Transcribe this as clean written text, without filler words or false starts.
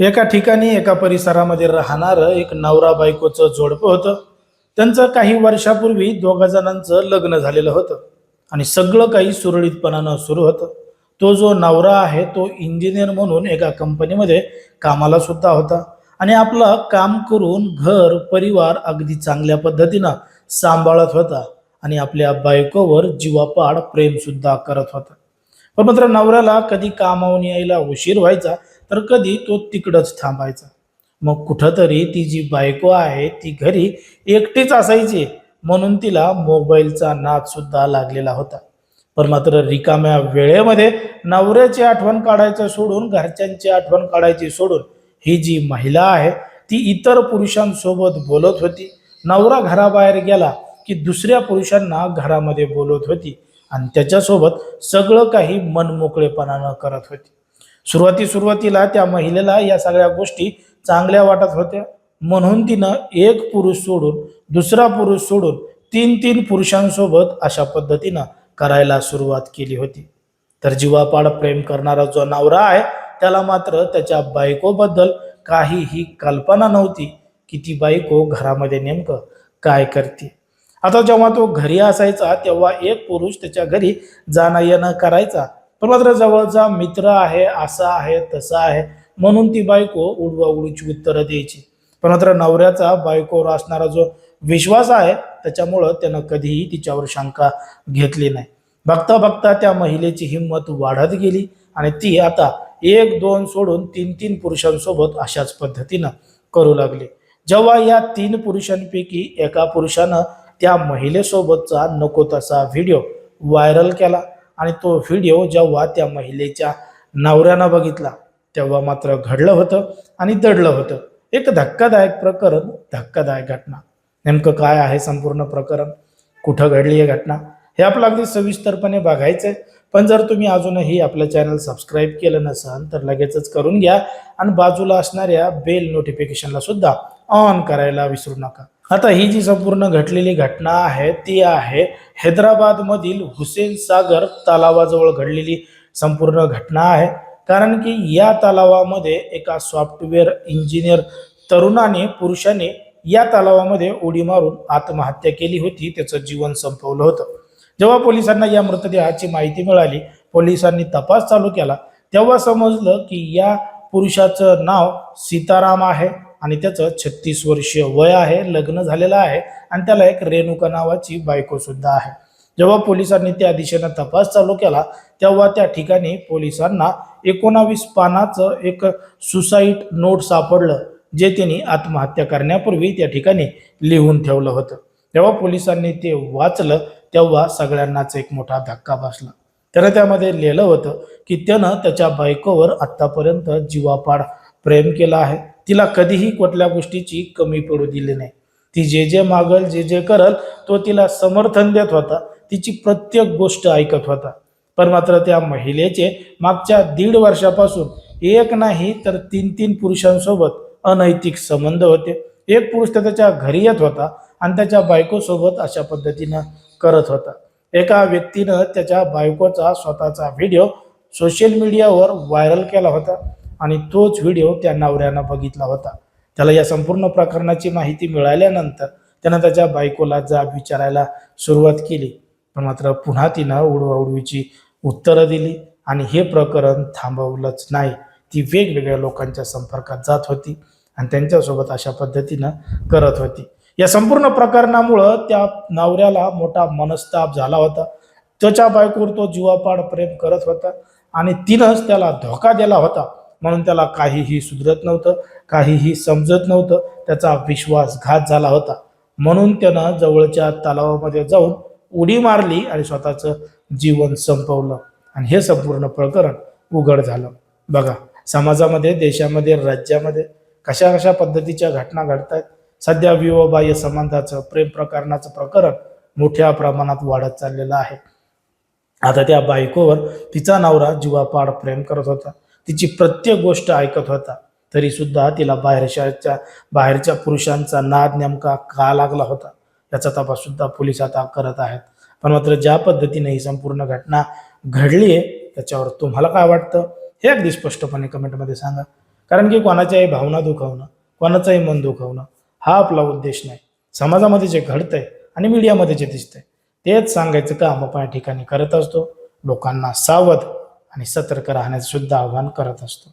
एका ठिकाणी एका परिसरामध्ये राहणारं एक नवरा बायकोचं जोडपं होतं. त्यांचं काही वर्षापूर्वी दोघा जणांचं लग्न झालेलं होतं आणि सगळं काही सुरळीतपणानं सुरू होतं. तो जो नवरा आहे तो इंजिनियर म्हणून एका कंपनीमध्ये कामाला सुद्धा होता आणि आपलं काम करून घर परिवार अगदी चांगल्या पद्धतीनं सांभाळत होता आणि आपल्या बायकोवर जीवापाड प्रेम सुद्धा करत होता. पण मात्र नवऱ्याला कधी कामावून यायला उशीर व्हायचा तर कधी तो तिकडच थांबायचा. मग कुठंतरी ती जी बायको आहे ती घरी एकटीच असायची म्हणून तिला मोबाईलचा नाद सुद्धा लागलेला होता. पण मात्र रिकाम्या वेळेमध्ये नवऱ्याची आठवण काढायचं सोडून घरच्यांची आठवण काढायची सोडून ही जी महिला आहे ती इतर पुरुषांसोबत बोलत होती. नवरा घराबाहेर गेला की दुसऱ्या पुरुषांना घरामध्ये बोलत होती आणि त्याच्यासोबत सगळं काही मनमोकळेपणानं करत होती. सुरुवातीला त्या महिलेला या सगळ्या गोष्टी चांगल्या वाटत होत्या म्हणून तिनं एक पुरुष सोडून दुसरा पुरुष सोडून तीन तीन पुरुषांसोबत अशा पद्धतीनं करायला सुरुवात केली होती. तर जीवापाड प्रेम करणारा जो नवरा आहे त्याला मात्र त्याच्या बायकोबद्दल काहीही कल्पना नव्हती की ती बायको घरामध्ये नेमकं काय करते. आता जेव्हा तो घरी असायचा तेव्हा एक पुरुष त्याच्या घरी जाणं येणं करायचा. पण मात्र जवळचा मित्र आहे असा आहे तसा आहे म्हणून ती बायको उडवाउडीची उत्तरं द्यायची. पण मात्र नवऱ्याचा बायकोवर असणारा जो विश्वास आहे त्याच्यामुळं त्यानं कधीही तिच्यावर शंका घेतली नाही. बघता बघता त्या महिलेची हिंमत वाढत गेली आणि ती आता एक दोन सोडून तीन तीन पुरुषांसोबत अशाच पद्धतीनं करू लागली. जेव्हा या तीन पुरुषांपैकी एका पुरुषानं त्या महिलेसोबतचा नको तसा व्हिडिओ व्हायरल केला आणि तो व्हिडिओ जेव्हा त्या महिलेच्या नवऱ्यानं बघितला तेव्हा मात्र घडलं होतं आणि दडलं होतं. एक धक्कादायक प्रकरण, धक्कादायक घटना. नेमकं काय आहे संपूर्ण प्रकरण, कुठं घडली ही घटना हे आपलं अगदी सविस्तरपणे बघायचं आहे. पण जर तुम्ही अजूनही आपलं चॅनल सबस्क्राईब केलं नसाल तर लगेचच करून घ्या आणि बाजूला असणाऱ्या बेल नोटिफिकेशनला सुद्धा ऑन करायला विसरू नका. आता ही जी संपूर्ण घडलेली घटना आहे ती आहे हैदराबाद मधील हुसेन सागर तलावाजवळ घडलेली संपूर्ण घटना आहे. कारण की या तलावामध्ये एका सॉफ्टवेअर इंजिनियर तरुणाने पुरुषाने या तलावामध्ये उडी मारून आत्महत्या केली होती, त्याचं जीवन संपवलं होतं. जेव्हा पोलिसांना या मृतदेहाची माहिती मिळाली, पोलिसांनी तपास चालू केला तेव्हा समजलं की या पुरुषाचं नाव सीताराम आहे आणि त्याचं 36 वर्षीय वय आहे, लग्न झालेलं आहे आणि त्याला एक रेणुका नावाची बायको सुद्धा आहे. जेव्हा पोलिसांनी त्या दिशेनं तपास चालू केला तेव्हा त्या ठिकाणी पोलिसांना 19 पानाचं एक सुसाईड नोट सापडलं जे त्यांनी आत्महत्या करण्यापूर्वी त्या ठिकाणी लिहून ठेवलं होतं. जेव्हा पोलिसांनी ते वाचलं तेव्हा सगळ्यांनाच एक मोठा धक्का बसला. त्यानं त्यामध्ये लिहिलं होतं की त्यानं त्याच्या बायकोवर आत्तापर्यंत जीवापाड प्रेम केलं आहे. तिला कधीही कुठल्या गोष्टीची कमी पडू दिली नाही. ती जे जे मागल जे जे करल तो तिला समर्थन देत होता, तिची प्रत्येक गोष्ट ऐकत होता. पण मात्र त्या महिलेचे मागच्या 1.5 वर्षापासून एक नाही तर तीन तीन पुरुषांसोबत अनैतिक संबंध होते. एक पुरुष त्याच्या घरी येत होता आणि त्याच्या बायकोसोबत अशा पद्धतीनं करत होता. एका व्यक्तीनं त्याच्या बायकोचा स्वतःचा व्हिडिओ सोशल मीडियावर व्हायरल केला होता आणि तोच व्हिडिओ त्या नवऱ्यानं बघितला होता. त्याला या संपूर्ण प्रकरणाची माहिती मिळाल्यानंतर त्यानं त्याच्या बायकोला जाब विचारायला सुरुवात केली. पण मात्र पुन्हा तिनं उडवाउडवीची उत्तरं दिली आणि हे प्रकरण थांबवलंच नाही. ती वेगवेगळ्या लोकांच्या संपर्कात जात होती आणि त्यांच्यासोबत अशा पद्धतीनं करत होती. या संपूर्ण प्रकरणामुळं त्या नवऱ्याला मोठा मनस्ताप झाला होता. त्याच्या बायकोवर तो जीवापाड प्रेम करत होता आणि तिनंच त्याला धोका दिला होता म्हणून त्याला काहीही सुधरत नव्हतं, काहीही समजत नव्हतं. त्याचा विश्वासघात झाला होता म्हणून त्यानं जवळच्या तलावामध्ये जाऊन उडी मारली आणि स्वतःचं जीवन संपवलं आणि हे संपूर्ण प्रकरण उघड झालं. बघा समाजामध्ये, देशामध्ये, राज्यामध्ये कशा कशा पद्धतीच्या घटना घडतात. सध्या विवाहबाह्य संबंधाचं प्रेम प्रकरणाचं प्रकरण मोठ्या प्रमाणात वाढत चाललेलं आहे. आता त्या बायकोवर तिचा नवरा जीवापाड प्रेम करत होता, तिची प्रत्येक गोष्ट ऐकत होता, तरी सुद्धा तिला बाहेरच्या पुरुषांचा नाद नेमका का लागला होता याचा तपास सुद्धा पोलीस आता करत आहेत. पण मात्र ज्या पद्धतीने ही संपूर्ण घटना घडली आहे त्याच्यावर तुम्हाला काय वाटतं हे अगदी स्पष्टपणे कमेंटमध्ये सांगा. कारण की कोणाच्याही भावना दुखावणं, कोणाचंही मन दुखावणं हा आपला उद्देश नाही. समाजामध्ये जे घडतंय आणि मीडियामध्ये जे दिसतंय तेच सांगायचं काम आपण या ठिकाणी करत असतो. लोकांना सावध आणि सतर्क राहण्याचं सुद्धा आवाहन करत असतो.